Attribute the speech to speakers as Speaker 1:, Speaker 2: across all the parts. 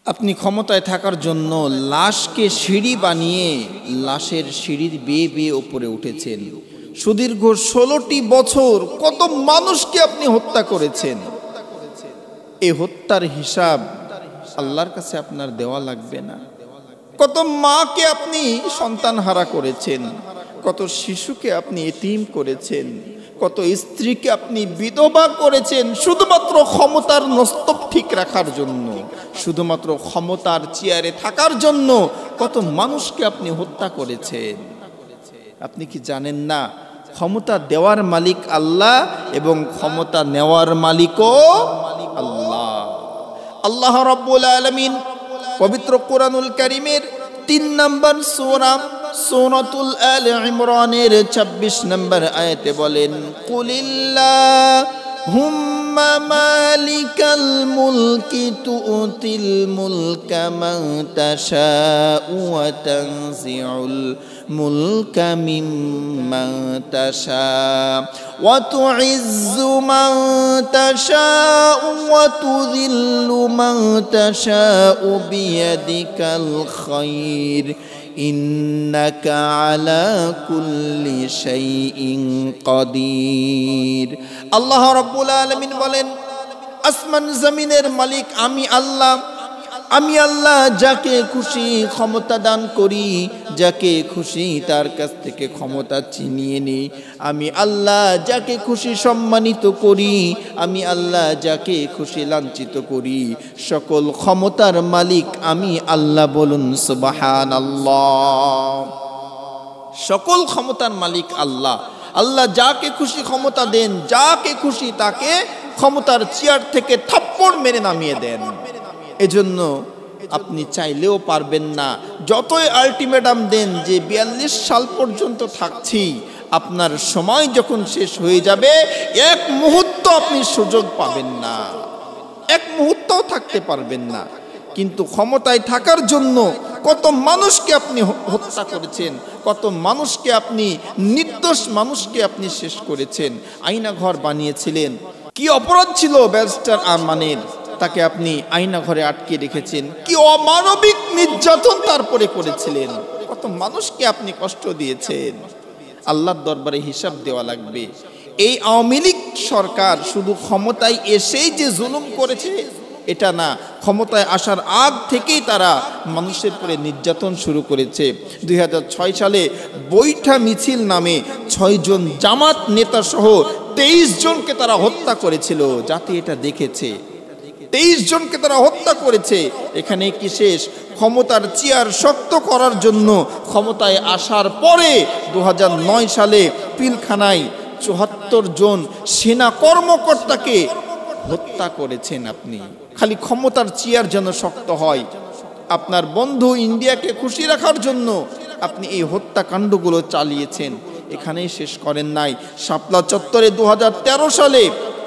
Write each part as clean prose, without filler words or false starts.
Speaker 1: আপনি ক্ষমতায় থাকার জন্য লাশকে সিঁড়ি বানিয়ে লাশের সিঁড়ির বেয়ে বেয়ে উপরে উঠেছেন। সুদীর্ঘ 16টি বছর কত মানুষকে আপনি হত্যা করেছেন। এই হত্যার হিসাব আল্লাহর কাছে আপনার দেওয়া লাগবে না? কত মাকে আপনি সন্তানহারা করেছেন, কত শিশুকে আপনি এতিম করেছেন, কত স্ত্রীকে আপনি বিধবা করেছেন শুধুমাত্র ক্ষমতার নস্তব ঠিক রাখার জন্য, শুধুমাত্র ক্ষমতার চেয়ারে থাকার জন্য কত মানুষকে আপনি হত্যা করেছেন। আপনি কি জানেন না ক্ষমতা দেওয়ার মালিক আল্লাহ এবং ক্ষমতা নেওয়ার মালিকও আল্লাহ। আল্লাহ রাব্বুল আলামিন পবিত্র কোরআনুল কারীমের 3 নম্বর সূরা সূরাতুল আল ইমরানের 26 নম্বর আয়াতে বলেন, কুলিল্লাহুম্মা মালিকাল মুলকি তুতিল মুলকা মান তাশাউ ওয়া তানজিউল মুলকা মিম্মান তাশাউ ওয়া তুইজ্জু মান তাশাউ ওয়া তুযিল্লু মান তাশাউ বিয়াদিকাল খায়র ইন্নাকা আলা কুল্লি শাইইন কাদির। আল্লাহ রাব্বুল আলামিন বলেন, আসমান জমিনের মালিক আমি আল্লাহ। আমি আল্লাহ যাকে খুশি ক্ষমতা দান করি, যাকে খুশি তার কাছ থেকে ক্ষমতা ছিনিয়ে নিই। আমি আল্লাহ যাকে খুশি সম্মানিত করি, আমি আল্লাহ যাকে খুশি লাঞ্ছিত করি। সকল ক্ষমতার মালিক আমি আল্লাহ, বলুন সুবহানাল্লাহ। সকল ক্ষমতার মালিক আল্লাহ। আল্লাহ যাকে খুশি ক্ষমতা দেন, যাকে খুশি তাকে ক্ষমতার চেয়ার থেকে থাপ্পড় মেরে নামিয়ে দেন। এজন্য আপনি চাইলেও পারবেন না, যতই আলটিমেটাম দেন যে 42 সাল পর্যন্ত থাকছি, আপনার সময় যখন শেষ হয়ে যাবে এক মুহূর্ত আপনি সুযোগ পাবেন না, এক মুহূর্তও থাকতে পারবেন না। কিন্তু ক্ষমতায় থাকার জন্য কত মানুষকে আপনি হত্যা করেছেন, কত মানুষকে আপনি, নির্দোষ মানুষকে আপনি শেষ করেছেন। আয়না ঘর বানিয়েছিলেন। কি অপরাধ ছিল ব্যারিস্টার আরমানের, তাকে আপনি আয়না ঘরে আটকে রেখেছেন। কি অমানবিক নির্যাতন তারপরে করেছিলেন, কত মানুষকে আপনি কষ্ট দিয়েছেন। আল্লাহর দরবারে হিসাব দেওয়া লাগবে। এই আওয়ামী লীগ সরকার শুধু ক্ষমতায় এসেই যে জুলুম করেছে এটা না, ক্ষমতায় আসার আগ থেকেই তারা মানুষের উপরে নির্যাতন শুরু করেছে। 2006 সালে বৈঠা মিছিল নামে 6 জন জামাত নেতা সহ 23 জনকে তারা হত্যা করেছিল। জাতি এটা দেখেছে। 23 জনকে তারা হত্যা করেছে। এখানে কি শেষ? ক্ষমতার চেয়ার শক্ত করার জন্য ক্ষমতায় আসার পরে 2009 সালে পিলখানায় 74 জন সেনা কর্মকর্তাকে হত্যা করেছেন আপনি। খালি ক্ষমতার চেয়ার যেন শক্ত হয়। আপনার বন্ধু ইন্ডিয়াকে খুশি রাখার জন্য আপনি এই হত্যাকাণ্ডগুলো চালিয়েছেন। এখানেই শেষ করেন নাই। শাপলা চত্বরে 2013 সালে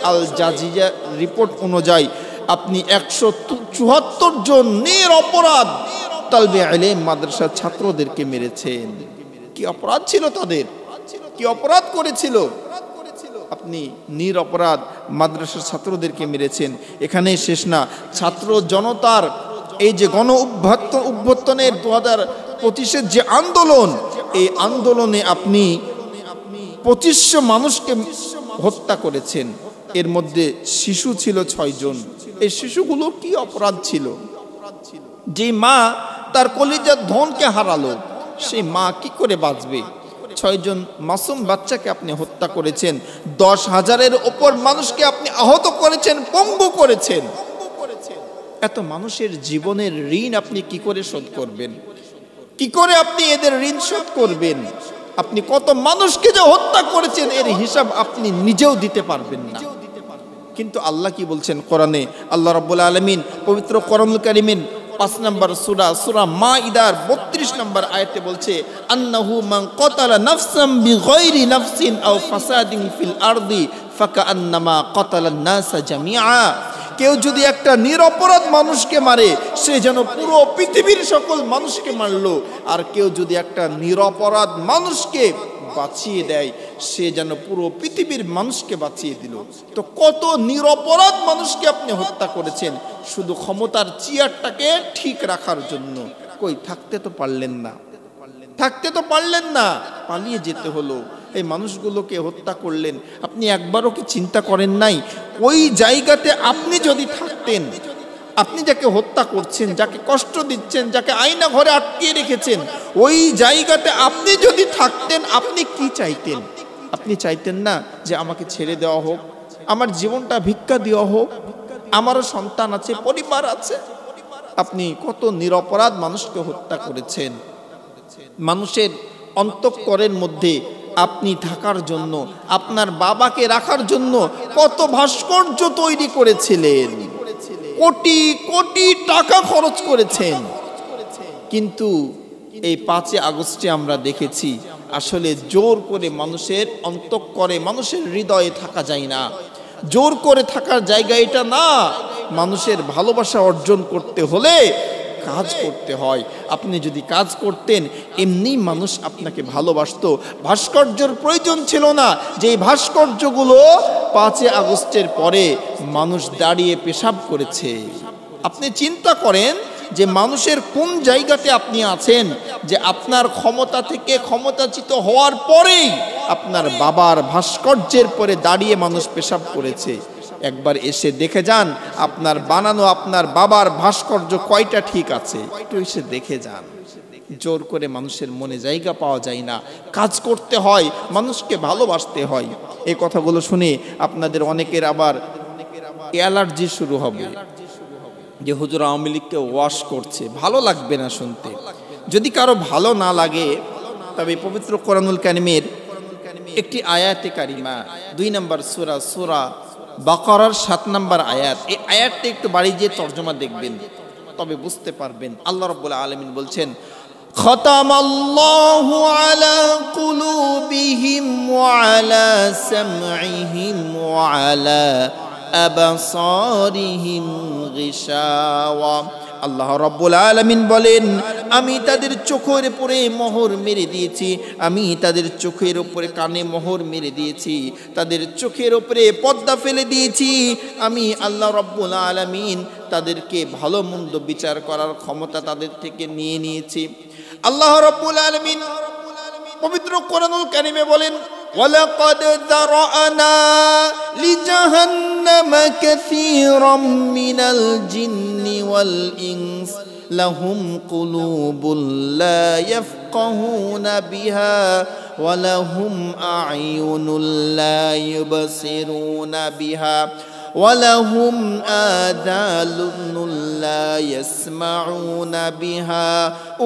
Speaker 1: আল জাজিরা রিপোর্ট অনুযায়ী আপনি 174 জন নিরপরাধ তালবে ইলম মাদ্রাসার ছাত্রদেরকে মেরেছেন। কি অপরাধ ছিল তাদের? কি অপরাধ করেছিল? আপনি নিরপরাধ মাদ্রাসার ছাত্রদেরকে মেরেছেন। এখানেই শেষ না। ছাত্র জনতার এই যে গণ অভ্যুত্থানের 2025-এর যে আন্দোলন, এই আন্দোলনে আপনি 2500 মানুষকে হত্যা করেছেন। এর মধ্যে শিশু ছিল 6 জন। এই শিশুগুলো কি অপরাধ ছিল? যে মা তার কলিজার ধনকে হারালো, সেই মা কি করে বাঁচবে? 6 জন মাসুম বাচ্চাকে আপনি হত্যা করেছেন। 10,000-এর উপর মানুষকে আপনি আহত করেছেন, পঙ্গু করেছেন। এত মানুষের জীবনের ঋণ আপনি কি করে শোধ করবেন? কি করে আপনি এদের ঋণ শোধ করবেন? আপনি কত মানুষকে যে হত্যা করেছেন এর হিসাব আপনি নিজেও দিতে পারবেন না। কিন্তু আল্লাহ কি বলছেন কোরআনে? আল্লাহ রাব্বুল আলামিন পবিত্র কোরআনুল কারীমের 5 নম্বর সূরা মাইদার 32 নম্বর আয়াতে বলছে, আন্নাহু মান কাতালা নাফসান বিগাইরি নাফসিন আও ফাসাদিন ফিল আরদি ফাকান্নামা কাতালান নাসা জামিআ। কেউ যদি একটা নিরপরাধ মানুষকে মারে, সে যেন পুরো পৃথিবীর সকল মানুষকে মারলো। আর কেউ যদি একটা নিরপরাধ মানুষকে বাঁচিয়ে দেয়, সে যেন পুরো পৃথিবীর মানুষকে বাঁচিয়ে দিল। তো কত নিরপরাধ মানুষকে আপনি হত্যা করেছেন শুধু ক্ষমতার চেয়ারটাকে ঠিক রাখার জন্য। কই থাকতে তো পারলেন না, থাকতে তো পারলেন না, পালিয়ে যেতে হলো। এই মানুষগুলোকে হত্যা করলেন, আপনি একবারও কি চিন্তা করেন নাই ওই জায়গাতে আপনি যদি থাকতেন, আপনি যাকে হত্যা করছেন, যাকে কষ্ট দিচ্ছেন, যাকে আয়না ঘরে আটকে রেখেছেন, ওই জায়গাতে আপনি যদি থাকতেন আপনি কি চাইতেন? আপনি চাইতেন না যে আমাকে ছেড়ে দেওয়া হোক, আমার জীবনটা ভিক্ষা দেওয়া হোক, আমারও সন্তান আছে, পরিবার আছে। আপনি কত নিরপরাধ মানুষকে হত্যা করেছেন। মানুষের অন্তঃকরণের মধ্যে আপনি থাকার জন্য, আপনার বাবাকে রাখার জন্য কত ভাস্কর্য তৈরি করেছিলেন, কোটি কোটি টাকা খরচ করেছেন। কিন্তু এই 5 আগস্টে আমরা দেখেছি আসলে জোর করে মানুষের অন্তঃকরণে, মানুষের হৃদয়ে থাকা যায় না। জোর করে থাকার জায়গা এটা না। মানুষের ভালোবাসা অর্জন করতে হলে কাজ করতে হয়। আপনি যদি কাজ করতেন এমনি মানুষ আপনাকে ভালোবাসতো। ভাস্কর্যের প্রয়োজন ছিল না, যে এই ভাস্কর্যগুলো 5 আগস্টের পরে মানুষ দাঁড়িয়ে পেশাব করেছে। আপনি চিন্তা করেন যে মানুষের কোন জায়গাতে আপনি আছেন, যে আপনার ক্ষমতা থেকে ক্ষমতাচ্যুত হওয়ার পরেই আপনার বাবার ভাস্কর্যের পরে দাঁড়িয়ে মানুষ পেশাব করেছে। একবার এসে দেখে যান আপনার বানানো আপনার বাবার ভাস্কর্য কয়টা ঠিক আছে, একটু এসে দেখে যান। জোর করে মানুষের মনে জায়গা পাওয়া যায় না, কাজ করতে হয়, মানুষকে ভালোবাসতে হয়। এই কথাগুলো শুনে আপনাদের অনেকের আবার অ্যালার্জি শুরু হবে যে হুজুর আওয়ামী লীগকে ওয়াশ করছে, ভালো লাগবে না শুনতে। যদি কারো ভালো না লাগে তবে পবিত্র কোরআনুল কারিমের একটি আয়াতে কারিমা 2 নম্বর সূরা বাকারার 7 নম্বর আয়াত, এই আয়াতটা একটু বাড়ি গিয়ে তরজমা দেখবেন, তবে বুঝতে পারবেন। আল্লাহ রাব্বুল আলামিন বলছেন, খাতামাল্লাহু আলা কুলুবিহিম ওয়া আলা সামঈহিম ওয়া আলা আবসারিহিম গিশাওয়া। আল্লাহ রাব্বুল আলামিন বলেন, আমি তাদের চোখের উপরে মোহর মেরে দিয়েছি, আমি তাদের চোখের উপরে কানে মোহর মেরে দিয়েছি, তাদের চোখের উপরে পর্দা ফেলে দিয়েছি। আমি আল্লাহ রাব্বুল আলামিন তাদেরকে ভালো মন্দ বিচার করার ক্ষমতা তাদের থেকে নিয়ে নিয়েছি। আল্লাহ রাব্বুল আলামিন পবিত্র কোরআনুল কারিমে বলেন, ওয়ালাকাদ যারানা লিজাহান্নামা কাসীরাম মিনাল জিন্নি ওয়াল ইনস লাহুম কুলুবুল লা ইয়াফকাহুনা বিহা ওয়া লাহুম আ'য়ুনুল লা ইউবসিরুনা বিহা ওয়ালাহুম আযানুন লা ইয়াসমাউনা বিহা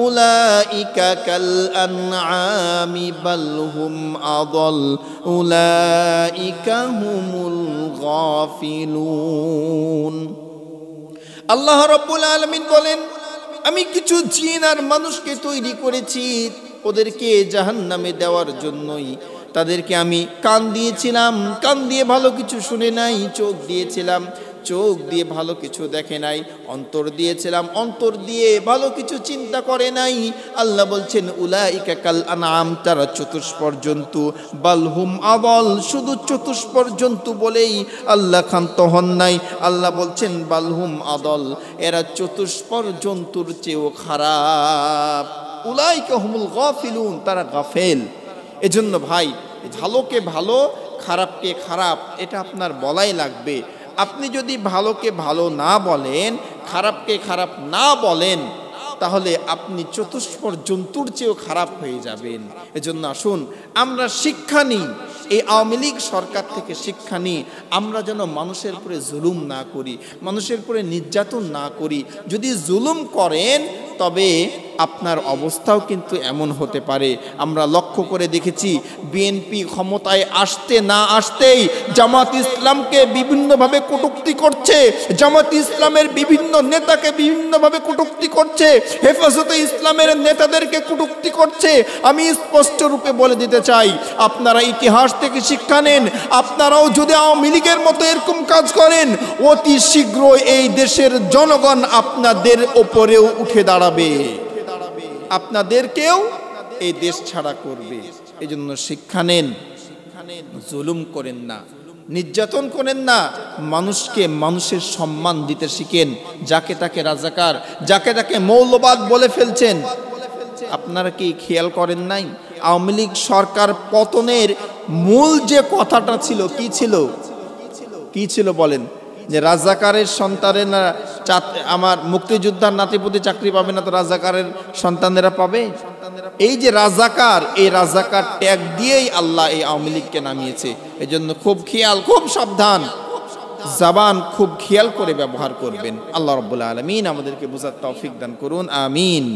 Speaker 1: উলাইকা কাল আনআমি বাল হুম আযাল উলাইকা হুমুল গাফিলুন। আল্লাহ রাব্বুল আলামিন বলেন, আমি কিছু জিন আর মানুষকে তৈরি করেছি ওদেরকে জাহান্নামে দেওয়ার জন্যই। তাদেরকে আমি কান দিয়েছিলাম, কান দিয়ে ভালো কিছু শুনে নাই, চোখ দিয়েছিলাম, চোখ দিয়ে ভালো কিছু দেখে নাই, অন্তর দিয়েছিলাম, অন্তর দিয়ে ভালো কিছু চিন্তা করে নাই। আল্লাহ বলছেন, উলাইকা কাল আনআম, তারা চতুষ্পর জন্তু, বালহুম আযাল, শুধু চতুষ্পর জন্তু বলেই আল্লাহ ক্ষান্ত হন নাই। আল্লাহ বলছেন বালহুম আযাল, এরা চতুষ্পর জন্তুর চেয়েও খারাপ। উলাইকা হুমুল গাফিলুন, তারা গাফেল। এজন্য ভাই, ভালোকে ভালো, খারাপকে খারাপ, এটা আপনার বলাই লাগবে। আপনি যদি ভালোকে ভালো না বলেন, খারাপকে খারাপ না বলেন, তাহলে আপনি চতুষ্পর জন্তুর চেয়েও খারাপ হয়ে যাবেন। এজন্য আসুন আমরা শিক্ষা নিই, এই আওয়ামী লীগ সরকার থেকে শিক্ষা নিই, আমরা যেন মানুষের উপরে জুলুম না করি, মানুষের উপরে নির্যাতন না করি। যদি জুলুম করেন তবে আপনার অবস্থাও কিন্তু এমন হতে পারে। আমরা লক্ষ্য করে দেখেছি, বিএনপি ক্ষমতায় আসতে না আসতেই জামাত ইসলামকে বিভিন্নভাবে কটূক্তি করছে, জামাত ইসলামের বিভিন্ন নেতাকে বিভিন্নভাবে কটূক্তি করছে, হেফাজতে ইসলামের নেতাদেরকে কটূক্তি করছে। আমি স্পষ্ট রূপে বলে দিতে চাই, আপনারা ইতিহাস থেকে শিক্ষা নেন। আপনারাও যদি আওয়ামী লীগের মতো এরকম কাজ করেন, অতি শীঘ্র এই দেশের জনগণ আপনাদের ওপরেও উঠে দাঁড়াবে, আপনাদেরকেও এই দেশ ছাড়া করবে। এই জন্য শিক্ষা নেন, জুলুম করেন না, নির্যাতন করেন না, মানুষকে মানুষের সম্মান দিতে শিখেন। যাকে তাকে রাজাকার, যাকে তাকে মৌলবাদ বলে ফেলছেন। আপনারা কি খেয়াল করেন নাই আওয়ামী লীগ সরকার পতনের মূল যে কথাটা ছিল কি ছিল বলেন? যে রাজাকারের সন্তানেরা আমার মুক্তিযোদ্ধার নাতিপুতি চাকরি পাবে না, তো রাজাকারের সন্তানেরা পাবে। এই যে রাজাকার, এই রাজাকার ট্যাগ দিয়েই আল্লাহ এই আওয়ামী লীগকে নামিয়েছে। এই জন্য খুব খেয়াল, খুব সাবধান, জবান খুব খেয়াল করে ব্যবহার করবেন। আল্লাহ রাব্বুল আলামিন আমাদেরকে বুঝার তৌফিক দান করুন, আমিন।